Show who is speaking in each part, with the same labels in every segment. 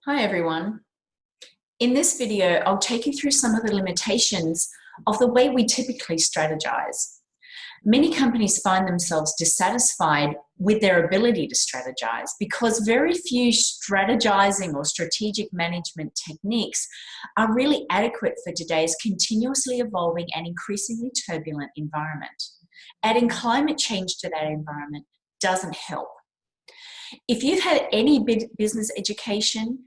Speaker 1: Hi everyone. In this video, I'll take you through some of the limitations of the way we typically strategize. Many companies find themselves dissatisfied with their ability to strategize because very few strategizing or strategic management techniques are really adequate for today's continuously evolving and increasingly turbulent environment. Adding climate change to that environment doesn't help. If you've had any business education,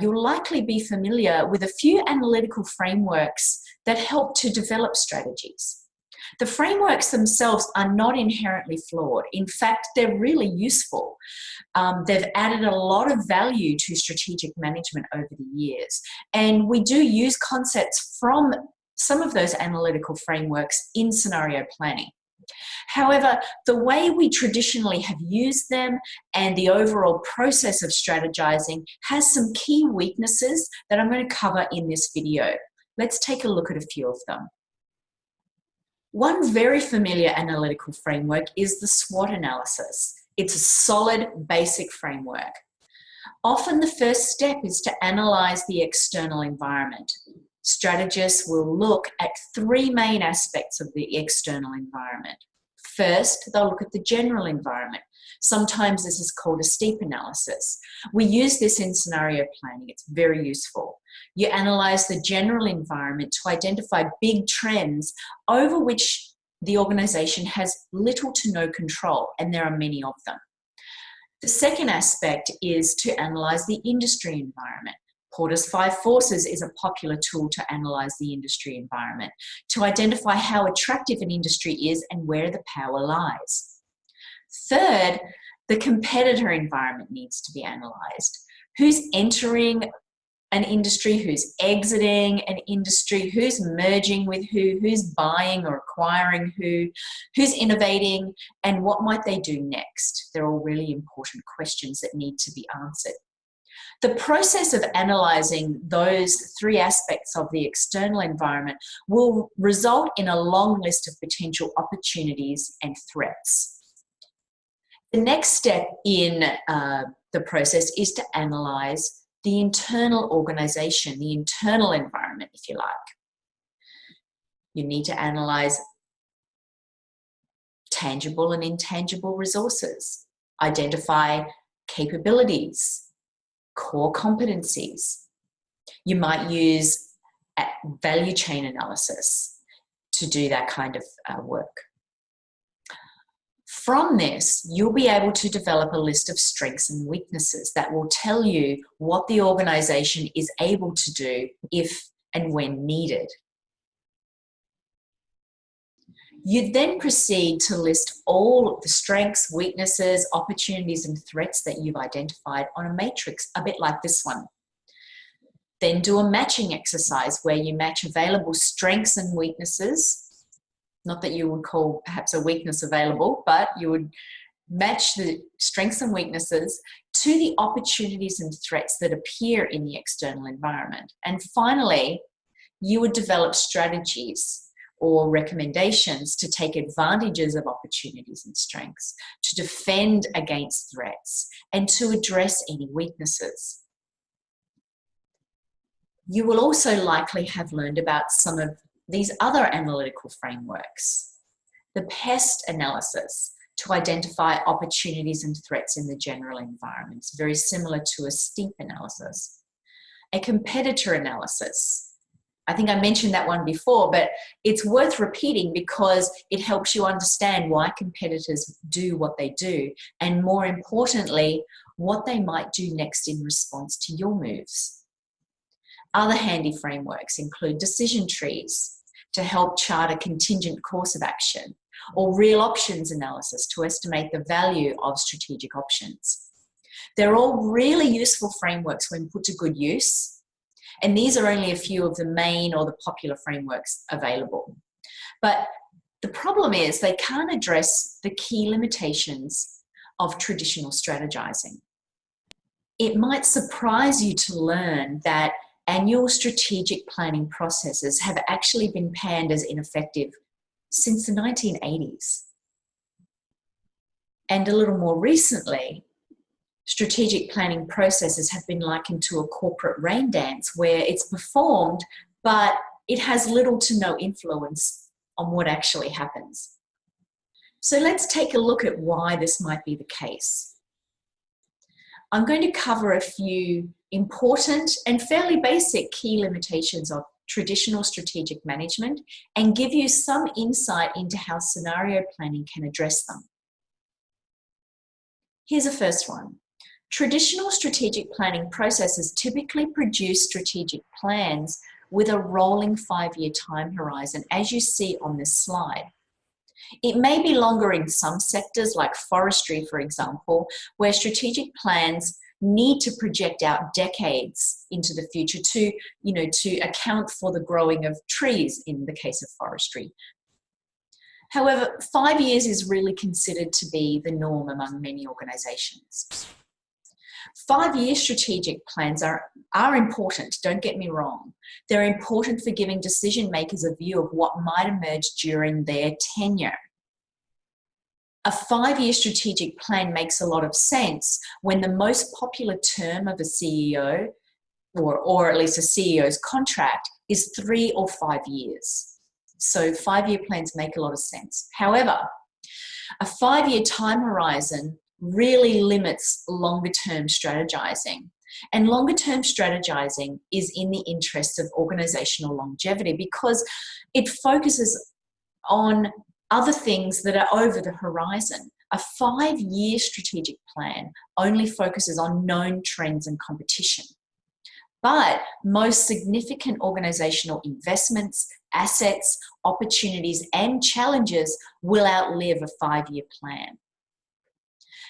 Speaker 1: you'll likely be familiar with a few analytical frameworks that help to develop strategies. The frameworks themselves are not inherently flawed. In fact, they're really useful. They've added a lot of value to strategic management over the years. And we do use concepts from some of those analytical frameworks in scenario planning. However, the way we traditionally have used them and the overall process of strategizing has some key weaknesses that I'm going to cover in this video. Let's take a look at a few of them. One very familiar analytical framework is the SWOT analysis. It's a solid, basic framework. Often the first step is to analyze the external environment. Strategists will look at three main aspects of the external environment. First, they'll look at the general environment. Sometimes this is called a STEEP analysis. We use this in scenario planning. It's very useful. You analyze the general environment to identify big trends over which the organization has little to no control, and there are many of them. The second aspect is to analyze the industry environment. Porter's 5 forces is a popular tool to analyze the industry environment, to identify how attractive an industry is and where the power lies. Third, the competitor environment needs to be analyzed. Who's entering an industry, who's exiting an industry, who's merging with who, who's buying or acquiring who, who's innovating, and what might they do next? They're all really important questions that need to be answered. The process of analysing those three aspects of the external environment will result in a long list of potential opportunities and threats. The next step in the process is to analyse the internal organisation, the internal environment, if you like. You need to analyse tangible and intangible resources, identify capabilities, core competencies. You might use value chain analysis to do that kind of work. From this, you'll be able to develop a list of strengths and weaknesses that will tell you what the organisation is able to do if and when needed. You then proceed to list all the strengths, weaknesses, opportunities, and threats that you've identified on a matrix, a bit like this one. Then do a matching exercise where you match available strengths and weaknesses. Not that you would call perhaps a weakness available, but you would match the strengths and weaknesses to the opportunities and threats that appear in the external environment. And finally, you would develop strategies or recommendations to take advantages of opportunities and strengths, to defend against threats, and to address any weaknesses. You will also likely have learned about some of these other analytical frameworks. The PEST analysis, to identify opportunities and threats in the general environment. It's very similar to a STEEP analysis. A competitor analysis. I think I mentioned that one before, but it's worth repeating because it helps you understand why competitors do what they do, and more importantly, what they might do next in response to your moves. Other handy frameworks include decision trees to help chart a contingent course of action, or real options analysis to estimate the value of strategic options. They're all really useful frameworks when put to good use. And these are only a few of the main or the popular frameworks available. But the problem is they can't address the key limitations of traditional strategizing. It might surprise you to learn that annual strategic planning processes have actually been panned as ineffective since the 1980s. And a little more recently, Strategic planning processes have been likened to a corporate rain dance where it's performed, but it has little to no influence on what actually happens. So let's take a look at why this might be the case. I'm going to cover a few important and fairly basic key limitations of traditional strategic management and give you some insight into how scenario planning can address them. Here's the first one. Traditional strategic planning processes typically produce strategic plans with a rolling 5-year time horizon, as you see on this slide. It may be longer in some sectors like forestry, for example, where strategic plans need to project out decades into the future to account for the growing of trees in the case of forestry. However, 5 years is really considered to be the norm among many organizations. 5-year strategic plans are important, don't get me wrong. They're important for giving decision makers a view of what might emerge during their tenure. A 5-year strategic plan makes a lot of sense when the most popular term of a CEO, or at least a CEO's contract, is 3 or 5 years. So 5-year plans make a lot of sense. However, a 5-year time horizon really limits longer-term strategizing. And longer-term strategizing is in the interest of organizational longevity because it focuses on other things that are over the horizon. A 5-year strategic plan only focuses on known trends and competition. But most significant organizational investments, assets, opportunities, and challenges will outlive a 5-year plan.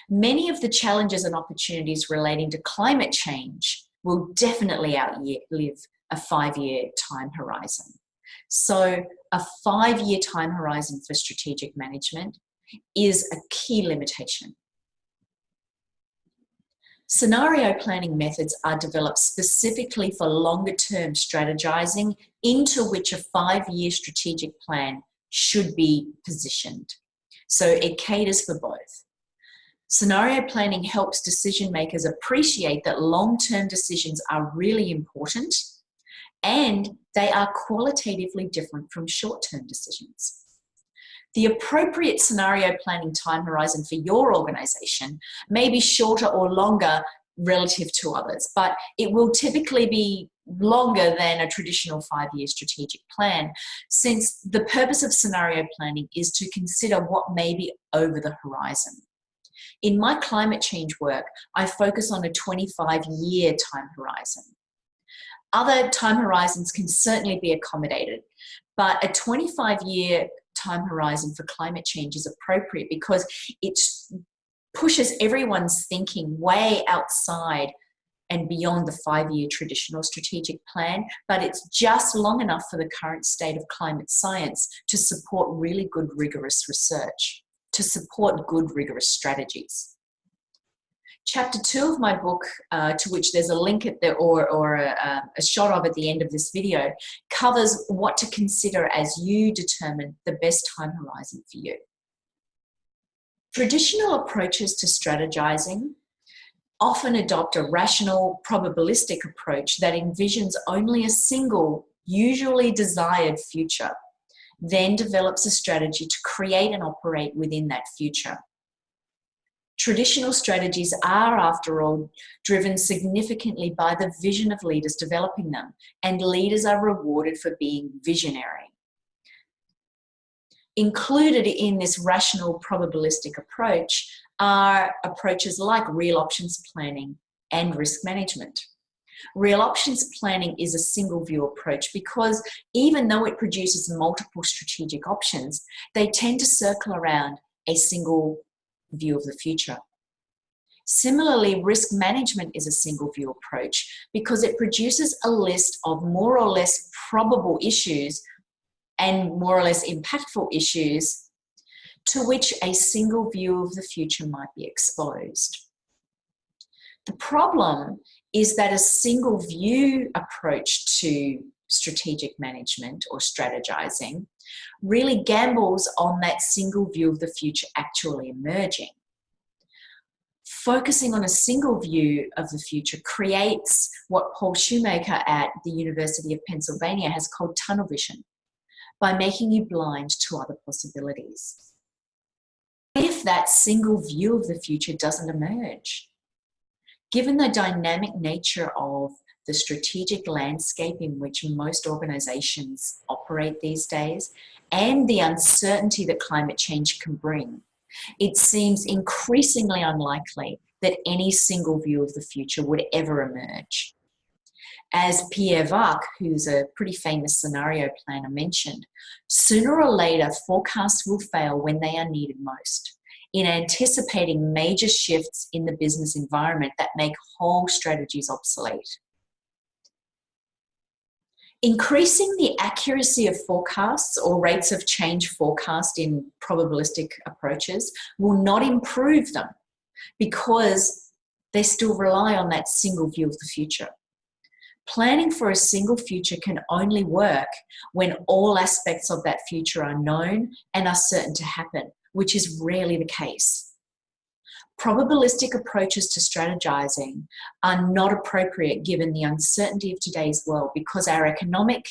Speaker 1: Many of the challenges and opportunities relating to climate change will definitely outlive a 5-year time horizon. So a 5-year time horizon for strategic management is a key limitation. Scenario planning methods are developed specifically for longer-term strategizing into which a 5-year strategic plan should be positioned. So it caters for both. Scenario planning helps decision makers appreciate that long-term decisions are really important and they are qualitatively different from short-term decisions. The appropriate scenario planning time horizon for your organization may be shorter or longer relative to others, but it will typically be longer than a traditional 5-year strategic plan, since the purpose of scenario planning is to consider what may be over the horizon. In my climate change work, I focus on a 25-year time horizon. Other time horizons can certainly be accommodated, but a 25-year time horizon for climate change is appropriate because it pushes everyone's thinking way outside and beyond the 5-year traditional strategic plan, but it's just long enough for the current state of climate science to support really good, rigorous research, to support good, rigorous strategies. Chapter 2 of my book, to which there's a link at the, or a shot of at the end of this video, covers what to consider as you determine the best time horizon for you. Traditional approaches to strategizing often adopt a rational, probabilistic approach that envisions only a single, usually desired future, then develops a strategy to create and operate within that future. Traditional strategies are, after all, driven significantly by the vision of leaders developing them, and leaders are rewarded for being visionary. Included in this rational, probabilistic approach are approaches like real options planning and risk management. Real options planning is a single view approach because even though it produces multiple strategic options, they tend to circle around a single view of the future. Similarly, risk management is a single view approach because it produces a list of more or less probable issues and more or less impactful issues to which a single view of the future might be exposed. The problem is that a single view approach to strategic management or strategizing really gambles on that single view of the future actually emerging. Focusing on a single view of the future creates what Paul Shoemaker at the University of Pennsylvania has called tunnel vision, by making you blind to other possibilities. If that single view of the future doesn't emerge, given the dynamic nature of the strategic landscape in which most organizations operate these days, and the uncertainty that climate change can bring, it seems increasingly unlikely that any single view of the future would ever emerge. As Pierre Vac, who's a pretty famous scenario planner, mentioned, sooner or later forecasts will fail when they are needed most, in anticipating major shifts in the business environment that make whole strategies obsolete. Increasing the accuracy of forecasts or rates of change forecast in probabilistic approaches will not improve them, because they still rely on that single view of the future. Planning for a single future can only work when all aspects of that future are known and are certain to happen, which is rarely the case. Probabilistic approaches to strategizing are not appropriate given the uncertainty of today's world, because our economic,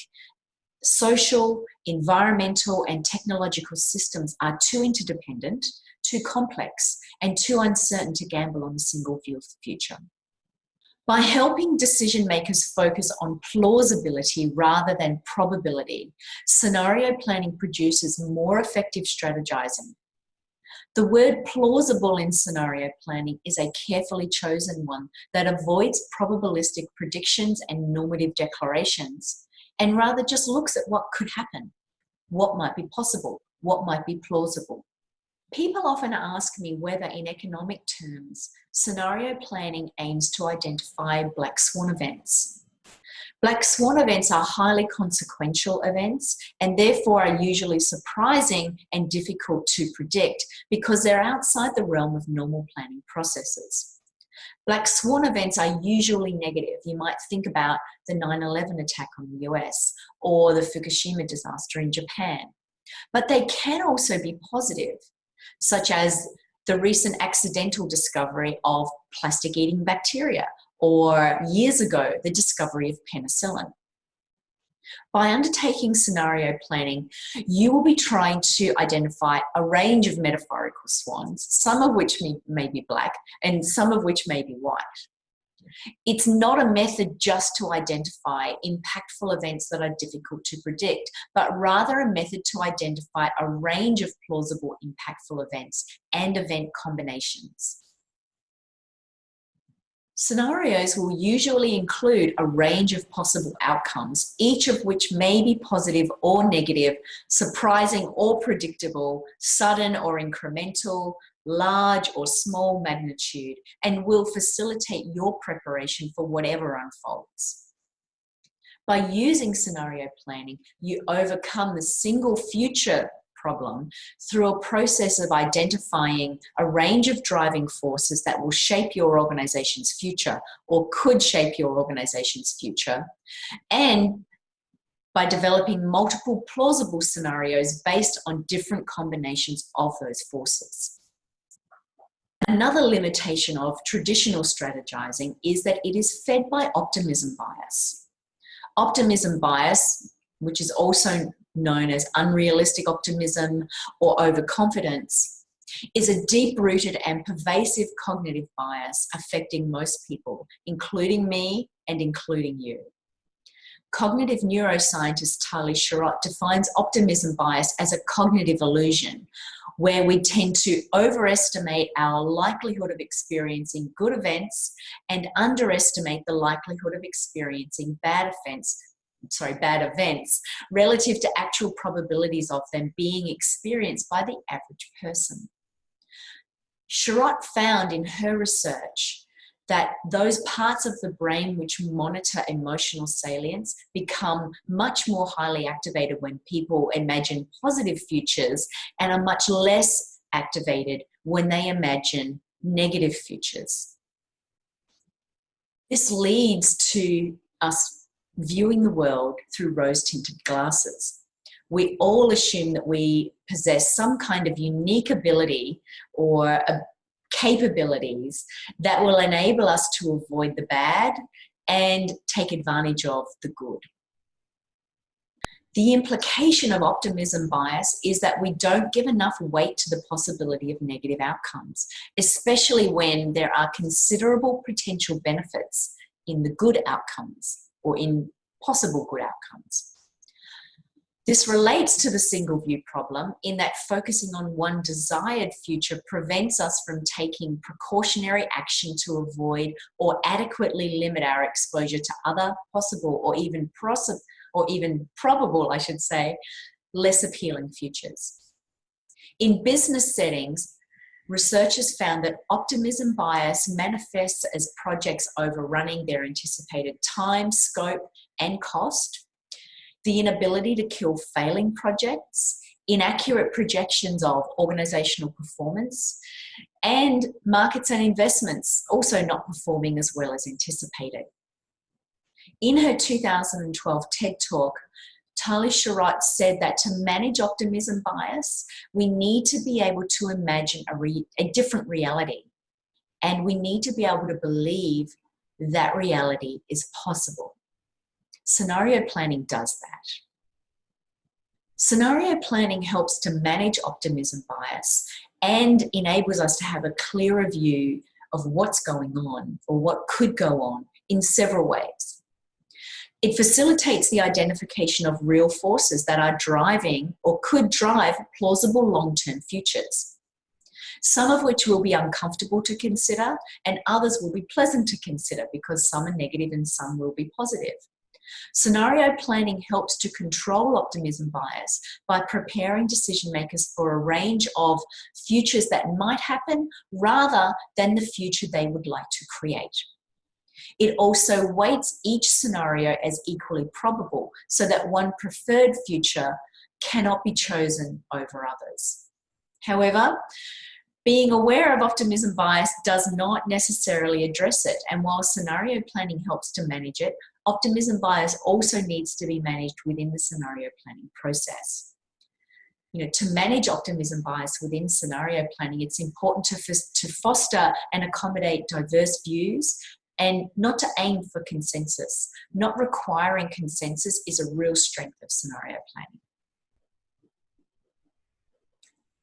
Speaker 1: social, environmental, and technological systems are too interdependent, too complex, and too uncertain to gamble on a single view of the future. By helping decision makers focus on plausibility rather than probability, scenario planning produces more effective strategizing. The word plausible in scenario planning is a carefully chosen one that avoids probabilistic predictions and normative declarations, and rather just looks at what could happen, what might be possible, what might be plausible. People often ask me whether, in economic terms, scenario planning aims to identify black swan events. Black swan events are highly consequential events, and therefore are usually surprising and difficult to predict because they're outside the realm of normal planning processes. Black swan events are usually negative. You might think about the 9/11 attack on the US or the Fukushima disaster in Japan. But they can also be positive, such as the recent accidental discovery of plastic-eating bacteria, or years ago, the discovery of penicillin. By undertaking scenario planning, you will be trying to identify a range of metaphorical swans, some of which may be black and some of which may be white. It's not a method just to identify impactful events that are difficult to predict, but rather a method to identify a range of plausible impactful events and event combinations. Scenarios will usually include a range of possible outcomes, each of which may be positive or negative, surprising or predictable, sudden or incremental, large or small magnitude, and will facilitate your preparation for whatever unfolds. By using scenario planning, you overcome the single future problem through a process of identifying a range of driving forces that will shape your organization's future or could shape your organization's future, and by developing multiple plausible scenarios based on different combinations of those forces. Another limitation of traditional strategizing is that it is fed by optimism bias. Optimism bias, which is also known as unrealistic optimism or overconfidence, is a deep-rooted and pervasive cognitive bias affecting most people, including me and including you. Cognitive neuroscientist Tali Sharot defines optimism bias as a cognitive illusion, where we tend to overestimate our likelihood of experiencing good events and underestimate the likelihood of experiencing bad events relative to actual probabilities of them being experienced by the average person. Sharot found in her research that those parts of the brain which monitor emotional salience become much more highly activated when people imagine positive futures and are much less activated when they imagine negative futures. This leads to us viewing the world through rose-tinted glasses. We all assume that we possess some kind of unique ability or capabilities that will enable us to avoid the bad and take advantage of the good. The implication of optimism bias is that we don't give enough weight to the possibility of negative outcomes, especially when there are considerable potential benefits in the good outcomes or in possible good outcomes. This relates to the single view problem in that focusing on one desired future prevents us from taking precautionary action to avoid or adequately limit our exposure to other possible or even probable, I should say, less appealing futures. In business settings, researchers found that optimism bias manifests as projects overrunning their anticipated time, scope, and cost, the inability to kill failing projects, inaccurate projections of organizational performance, and markets and investments also not performing as well as anticipated. In her 2012 TED Talk, Tali Sharot said that to manage optimism bias, we need to be able to imagine a different reality, and we need to be able to believe that reality is possible. Scenario planning does that. Scenario planning helps to manage optimism bias and enables us to have a clearer view of what's going on or what could go on in several ways. It facilitates the identification of real forces that are driving or could drive plausible long-term futures, some of which will be uncomfortable to consider and others will be pleasant to consider because some are negative and some will be positive. Scenario planning helps to control optimism bias by preparing decision makers for a range of futures that might happen rather than the future they would like to create. It also weights each scenario as equally probable so that one preferred future cannot be chosen over others. However, being aware of optimism bias does not necessarily address it, and while scenario planning helps to manage it, optimism bias also needs to be managed within the scenario planning process. To manage optimism bias within scenario planning, it's important to foster and accommodate diverse views and not to aim for consensus. Not requiring consensus is a real strength of scenario planning.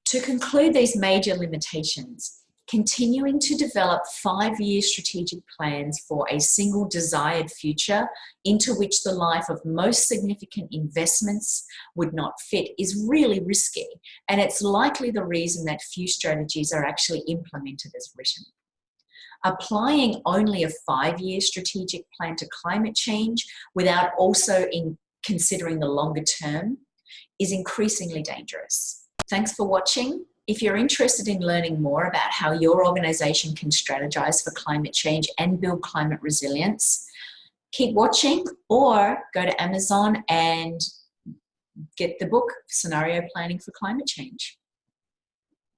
Speaker 1: To conclude these major limitations, continuing to develop 5-year strategic plans for a single desired future into which the life of most significant investments would not fit is really risky, and it's likely the reason that few strategies are actually implemented as written. Applying only a 5-year strategic plan to climate change without also considering the longer term is increasingly dangerous. Thanks for watching. If you're interested in learning more about how your organization can strategize for climate change and build climate resilience, keep watching or go to Amazon and get the book, Scenario Planning for Climate Change.